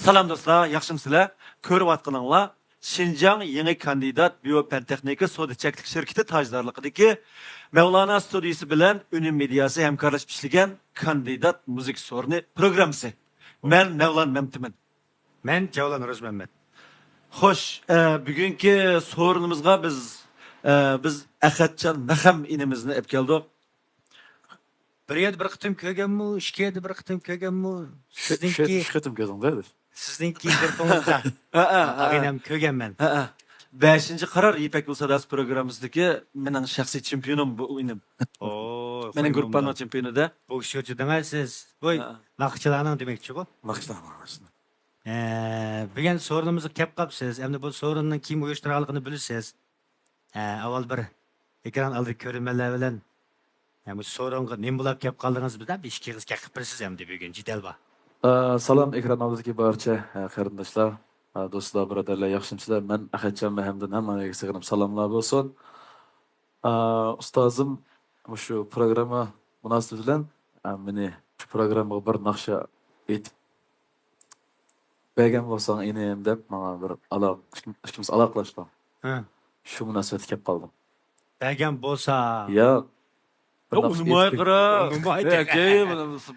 Salam dostlar, yaxshimsizlar? Ko'rib atqaninglar Şinjan yeni kandidat biopen texnika sodichaklik şirketi tajdorligidagi Mevlana studiyasi bilan Unim Mediasi hamkorlashib ishlagan kandidat muzik so'rini programmasi. Men Mevlan Memtimin. Men Javlan Rozmanmet. Xo'sh, bugungi so'rinimizga biz Ahadjon Maham inimizni olib keldik. Bir yerde bir qitim ko'rganmi, ikki yerde bir qitim ko'rganmi? Sizningki, Şıkıtım gözüm dedi. sizningki yurtingizda. Ag'inam ko'rganman. 5-ci qarar İpek Ulsadas programımızdaki mening shaxsiy chempionim bu o'yinim. Oo, Mening gruppaning chempioni da. bu sho'chi demasiz. Voy, naqshlarning demakchi bu. Nakışlama. Bugun so'rinimizni kelib qolibsiz. Endi bu so'rinning kim uyushtirganligini bilasiz. Avval bir ekran oldi ko'rinmalar bilan bu so'ringa nima bo'lib kelib qoldingiz bizdan bir ikki qizga qilib berasiz endi bugun jidal bor. Salam ekran aldaki barcha qarindoshlar, do'stlar, birodarlar, yaxshimsizlar? Men Ahadjon Mahamdan hammaga sig'inib salomlar bo'lsin. Ustozim shu programma munosabati bilan meni shu programmaga bir naqsha aytib bergan bo'lsang inim deb menga bir ikimiz aloqalashgan. Ha. Shu munosabatga kelib qoldim. Bergan bo'lsa, Yo'q. Unumay qara. Unumay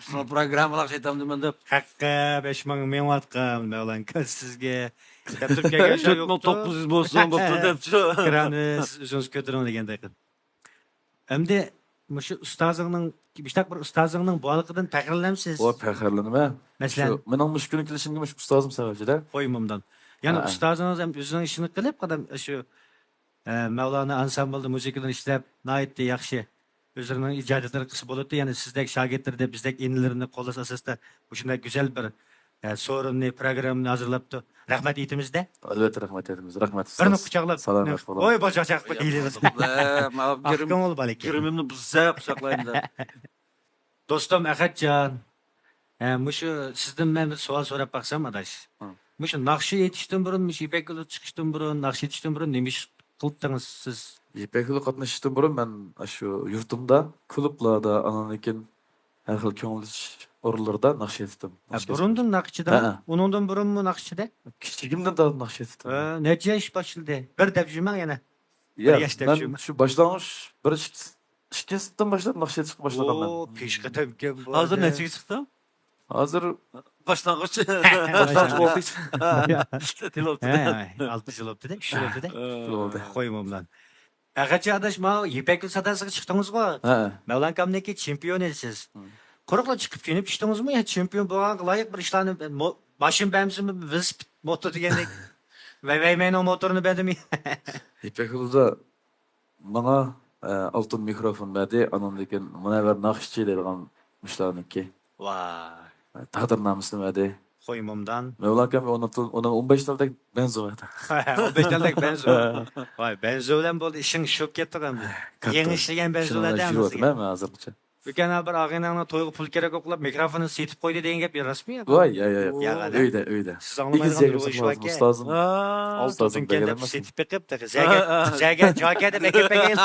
Sana programmalar şeytam demen deb. Haqqa 5000 men vatqam Mevlan sizga deb kelgan şey yo'q. 4900 bo'lsin bo'pti debchi. Kirani siz o'zingiz ko'taring deganda. Endi shu ustozingning bishtak bir ustozingning boliqidan faxrlanamsiz. O faxrlanma. Masalan, Shu mening mushkul kelishimga shu ustozim sababchida. qo'yimimdan. Ya'ni Ha. ustozingiz ham o'zining ishini qilib, qadam shu Mevlana ansamblda muzikadan ishlab, nihoyatda yaxshi o'zining ijodiyatlari qilsa bo'ladi. Ya'ni sizdek shogirdlarda bizdek inilarini qo'llash asosida bu shunday go'zal bir so'rinni, programmani hazırlabdi. Rahmat aytamiz-da. Albatta rahmat etamiz. Rahmat. Birini quchoqlab. Salom bo'lib. Voy, boshaqchaq deyilamiz. Girim Haqqım ol balaki. girimimni buzsa quchoqlayman deb. Do'stim Ahadjon, mushu sizdan men bir savol so'rab baqsam adash. Mushu naqshi yetishdan burun, mushu İpek Yolu chiqishdan burun, naqshi yetishdan burun nima ish qildingiz siz? İpek Yolu qatnashishdan burun men shu yurtimda, klublarda, ananikin har xil ko'ngil o'rinlarda naqsh etdim. Burundan Ha. naqshida, uningdan burunmi naqshida? Kichigimdan da naqsh etdim. Necha ish boshildi? Bir deb jumang yana. Ya, yaş ben tepşirme. şu başlangıç bir ikki sinfdan boshlab naqsh etishga boshlagan men. Oo, peshqadam kim bu? Hozir nechaga chiqdi? Hozir Boshlang'ich. boshlang'ich bo'ldi. Olti yil o'tdi-da, 3 yil o'tdi-da. Bo'ldi. Qo'yimim bilan. Ag'acha adash, ma İpek Yolu sadasiga chiqdingizmi? Ha. Mevlan kamniki chempion edsiz. Quruqla chiqib kelib chiqdingizmi? Ya chempion bo'lgan loyiq bir ishlarni mashin bamsimi, velosiped motor degandek. Vay meni motorni berdimi? İpek Yolu'da bana altın mikrofon verdi. Anamdaki münevver nakşçı dediğim müşterininki. Vay. Taqdirnamasını verdi. Qo'yimimdan. Mevlan kam ona 15 yıldak benziyordu. 15 yildek benzo. Vay, benzo bilan bo'ldi, ishing shok ketdi ham. Yangi ishlagan benzolarda ham. Ben mi hazırlıkça? Bugün bir ağaynağına toygu pul kerek okulab mikrofonu setip koydu deyin gap rasmi ya. Vay ya. Ya, Öyle. Siz İkiz anlamayın yerim bu iş lazım. var ki. Ustazım. Altın kendi beğenmezsin. setip bekip de zagen cakete bekip bekip.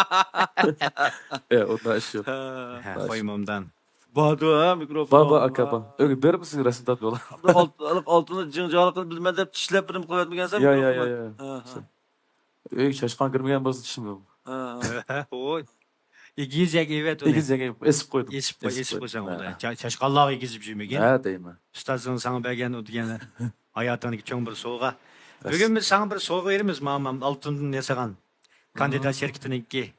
Onda iş yok. Koymamdan. Badu ha mikrofon. Baba akaba. Öyle der misin resim tatlı Altını cıngcalıqını bilmem deb tishlab birim qo'yatmagansan. Ya. Ha. Öyle şaşkan girmeyen bazı düşünmüyorum. Ha. Oy. İgiz yak evet o. İkiz yerim esip koydum. Esip koysan oldu. Çaşkallığa igizip jümegen. Ha deyim ben. Ustazın sana bergen o degeni hayatındaki çoğun bir soğuğa. Bugün biz sana bir soğuk verimiz mamam altından yasagan. Kandidat şirketininki.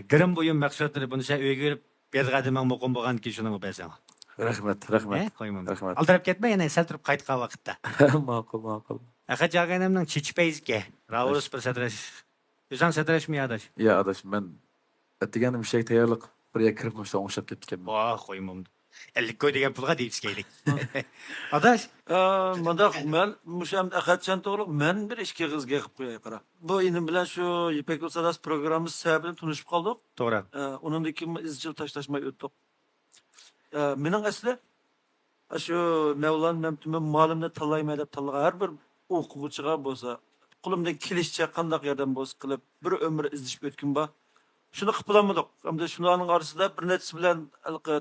Gırım boyun maksatları bunu sen öyle görüp bir kadından mukum boğan ki şunu ben sana. Rahmet. Koymam. Rahmet. Aldırıp ketme yine seltirip kayıtqa vakitte. Makul. Ağa jağanamның çiçpeyizge. Raurus bir satraş. Yüzden satraş mı adaş? Ya adaşım ben ettiğim bir şey tayarlık buraya kırpmıştı onşap gitken. Vah koymam. 50 koy degan pulga deyip skeylik. Adaş. Mandaq men musham Ahadjon to'g'ri men bir ishga qizga qilib qo'yay qara. Bu inim bilan shu İpek Yolu Sadas programmasi sababli tunishib qoldik. To'g'ri. Uningdiki izchil tashlashmay o'tdik. Mening asli shu Mevlan Memtimin malimni tanlayman deb tanlagan har bir o'quvchiga bo'lsa, qo'limdan kelishicha qandaq yordam bo'lsa qilib bir umr izlashib o'tgan bor. Shuni qilib bo'lmadik. Hamda shularning orasida bir nechasi bilan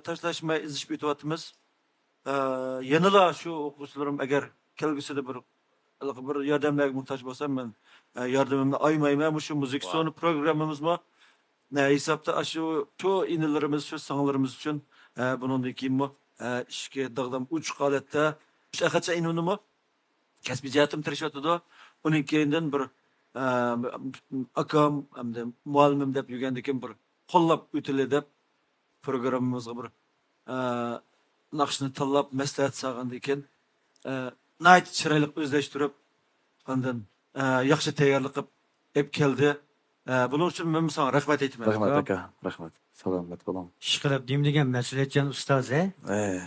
tashlashmay izlashib o'tyapmiz. Yanıla şu o'quvchilarim agar kelgüside bir yardımlarga muhtaç bolsam men yardımımni aymayman. Şu müzik sonu programımız mı? Ne hesapta aşı to inilerimiz, şu sanglarımız için bunun keyin mi? İşke dağdam uç qalatda şahaça inunu mu? Kasbi jihatim tirishayotdi. Uning keyindan bir akam hamda muallimim deb yurgandikin bir qo'llab o'tili deb programmamizga bir naqshni tanlab maslahat solgandi ekan. Nayt chiroyli o'zlashtirib, ondan yaxshi tayyorlik qilib olib keldi. Buning uchun men sana rahmat aytaman. Rahmat aka, rahmat. Salomat bo'ling. Ishqilib deymdigan mas'uliyatchan ustoz,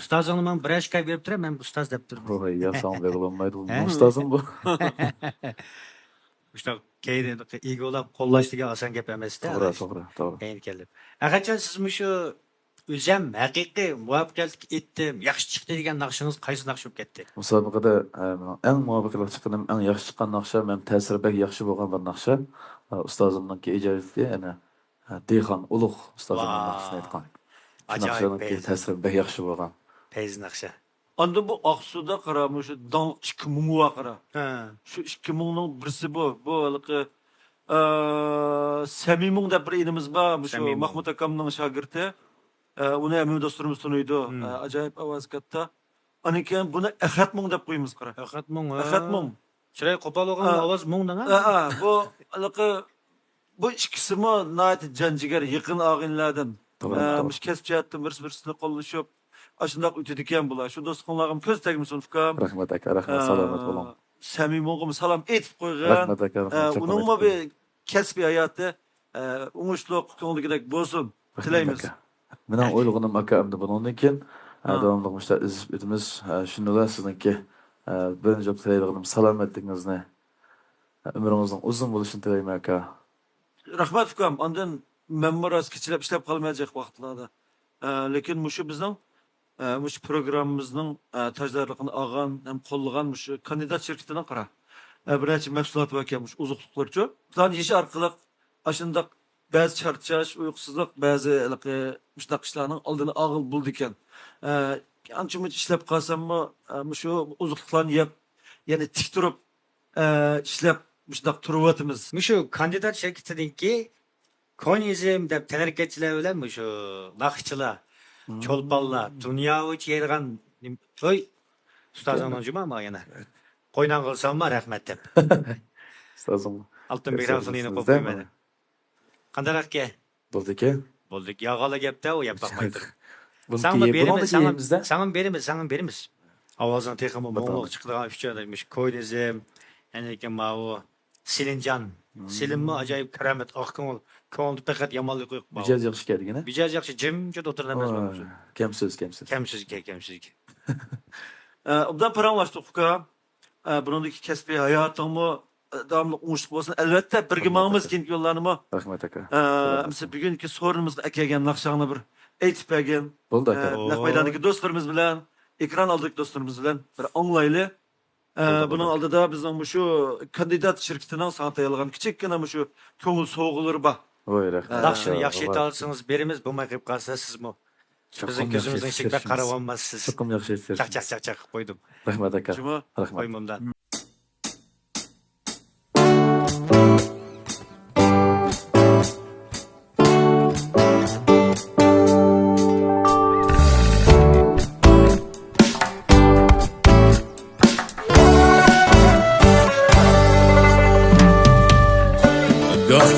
Ustozingni men bir ashka berib turay, men ustoz deb turdim. Voy, ya son bo'lmaydi. Bu ustozim bu. Shunaqa keyin egolab qo'llash degan oson gap emas-da. To'g'ri. Keyin kelib. Aqachon siz shu o'zim haqiqiy muvaffaqiyatli etdim, yaxshi chiqdi degan naqshingiz qaysi naqsh bo'lib ketdi? Musobaqada eng muvaffaqiyatli chiqqanim, eng yaxshi chiqqan naqsha, men ta'siri bek yaxshi bo'lgan bir naqsha. Ustozimningki ijodiyati, yana Dehqon Ulug' ustozimning naqshini aytgan. Ajoyib ta'siri bek yaxshi bo'lgan. Peyz naqsha. Anda bu Aqsuda qaramış şu dan 2000'a qara. Şu 2000'ning birisi bu. Bu halqi Samimung deb bir inimiz bor. Şu Mahmud akamning shogirdi. Uni ham dostlarimiz tanıydı. Ajoyib ovoz katta. Aniken buni Ahadmung deb qo'yamiz qara. Ahadmung. Chiroy qo'pol bo'lgan ovoz mungdan Bu halqi bu ikkisi mi nayt janjigar yaqin og'inlardan. Mush kasb jihatdan bir-birini qo'llashib aşındak ütüdiken bular. Şu dostlarım köz tegmisin fikam. Rahmat aka, rahmat, salomat bo'ling. Samimog'im salam etib qo'ygan. Rahmat aka, rahmat. Uning mu bir kasbi hayoti o'ngishliq ko'ngildagidek bo'lsin tilaymiz. Mening o'ylig'im aka endi bundan keyin davomli ishlar izib o'tamiz. Shunday sizningki birinchi tilaydiganim salomatligingizni, umringizning uzun bo'lishini tilayman aka. Rahmat fikam. Ondan men biroz kichilab ishlab qolmayajak vaqtlarda. Lekin mushu bizning mush programmamızning tajdarligini olgan ham qo'llagan mush kandidat shirkatidan qara. Birinchi mahsulot va mush uzuqliqlarchi. Bularni yeyish orqali ashundaq ba'zi charchash, uyqusizlik, ba'zi mushtaq ishlarning oldini og'il bo'ldi ekan. Ancha-muncha ishlab qolsammi, shu uzuqliqlarni yeb, yana tik turib ishlab mushtaq turyapmiz. Shu kandidat shirkatidagi Konizm deb tanirketchilar bilan shu naqshchilar, cho'lponlar, dunyo uchun yayilgan to'y ustozimning juma yana. Qo'ynan qilsammi rahmat deb. Ustozim. Altın mikrofonni qo'yib qo'ymadi. Qanday aka? Bo'ldi-ki? Bo'ldik. Yog'ala gapda u yap baxmaydi. Sanam berimiz. Ovozini texmi mo'ngloq chiqadigan uchadamish Konizm, yana mau Silinjan. Silinmi ajoyib karamat oqko'ngil. Ko'ngilda faqat yomonlik yo'q. Mijoz yaxshi kelgan-a? Mijoz yaxshi, jimjit o'tiramiz mana. Kamsiz. Kamsizga. Obdan paranglashdik uka. Buningdagi kasbiy hayotingmi davomli o'ngishli bo'lsin. Albatta birga mangimiz keyingi yo'llarnimi. Rahmat aka. Misol bugungi so'rinimizga akagan naqshangni bir aytib bergin. Bo'ldi aka. Naqmaydondagi do'stlarimiz bilan, ekran oldidagi do'stlarimiz bilan bir anglayli. Bunun oldida bizning shu kandidat shirkatining sana tayyorlagan kichikgina shu ko'ngil sovg'ilari bor. Voy rahmat. Naqshni yaxshi ayta olsangiz berimiz, bo'lmay qolib qolsa sizmi? Bizning ko'zimizdan chekda qarab olmassiz. Chuqum yaxshi aytasiz. Chaq qilib qo'ydim. Rahmat aka. Rahmat. Qo'ymamdan.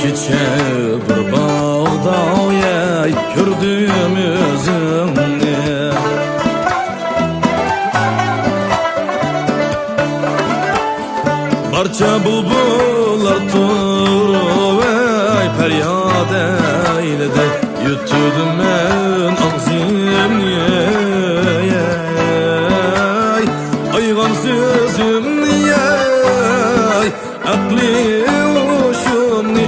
Kecha bir bog'da oyay ko'rdim o'zimni barcha bulbullar turib faryod ayladi yutdim men og'zimni aygon so'zimni aqli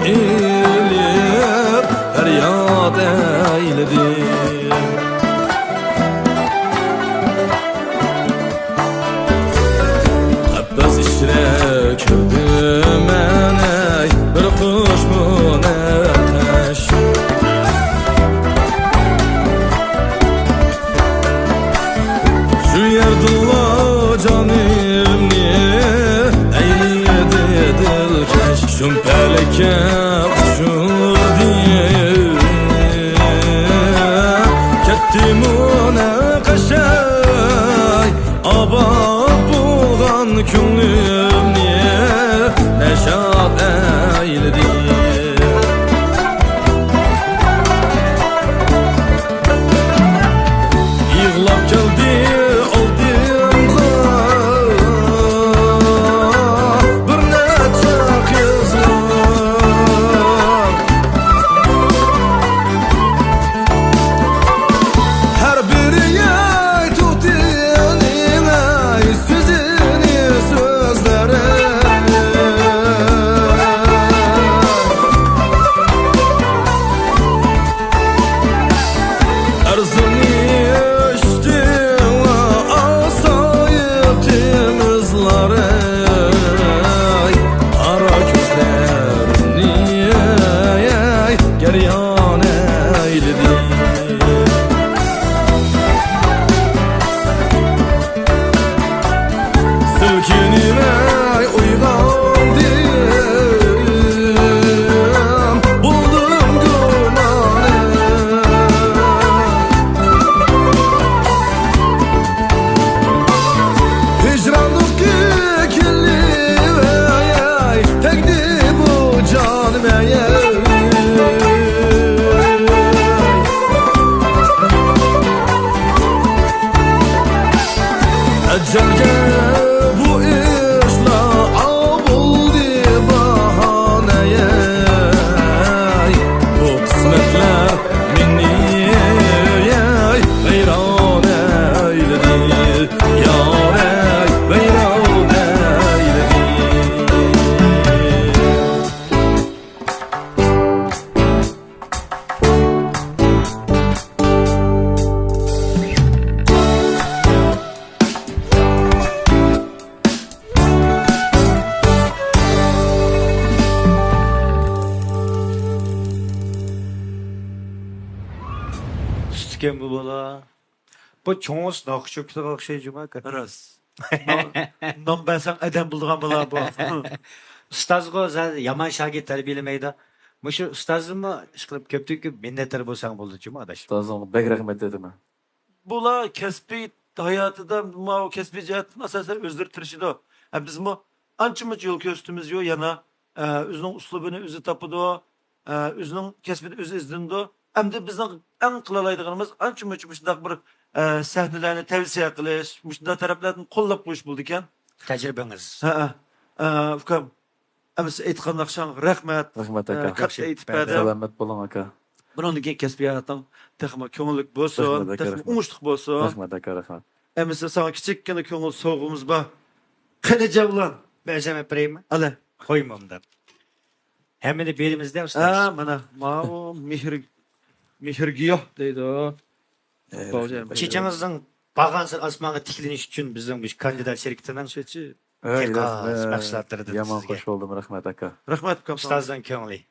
elib faryod ayladi Abbas ishra ko'rdim anay bir qush bunatash Timuna qaşay Abab bulğan könlümni Neşat eyledi Yığlap geldi aldımğa Bir neçe kızlar Her biri yay tutuyanına Sözünü sözlere Arzuni işte asayıp temizlere Ara gözlerini geryan eyledi Silkinime uygandım Buldum dumanı Hicranlık kirli vey Tekdi bu canım ey Ecelge bu işla avuldi bahaneye Bu kısmetler minni veyran eyledi Yâre veyran eyledi Sütken bu bola. Bu çoğuz nakışıp şey cuma ka. Ras. Non ben sen eden bulduğun bula bu. Ustazgo zaten yaman şagird terbiyelemeydi. Muşu ustazımı işkılıp köptük minnettar bolsaң boldu cuma adaş. Ustazım bek rahmet edime. Bula kesbi hayatida o kesbi cihatın asasen özdirtirişi de. Biz mi ançımız yol köstümüz yo yana özünün uslubunu özü tapıdı, özünün kesbini özü izdindi. Hem de bizden en kılalaydıqımız ançımız müşdak bir sahnelerini tavsiye qilish, müşdak taraflardan qo'llab qo'yish bo'ldi ekan. Tecrübeniz. Ukam. Biz aytgan naqshan rahmat. Rahmat aka. Katta aytib berdim. Selamet bolun aka. Bundan keyin kasbiy hayotdan texma ko'ngillik bo'lsin, Rahmat aka, texma rahmat. umushtliq bo'lsin. Rahmat aka rahmat. Emisi sana kichikkina ko'ngil so'g'imiz bor. Qani javlan. Benzeme preymi. Ala. Koymamdan. Hemmini berimizde ustaz. Mana mao mehrgiyoh deydi o. Çiçeğinizin bağansız asmağı tikleniş için bizim bu kandidat şirketinden Çeçi. Tekaz mahsulatları da Yaman sizge. hoş oldum rahmat aka. Rahmat ukam. Ustazdan köngli.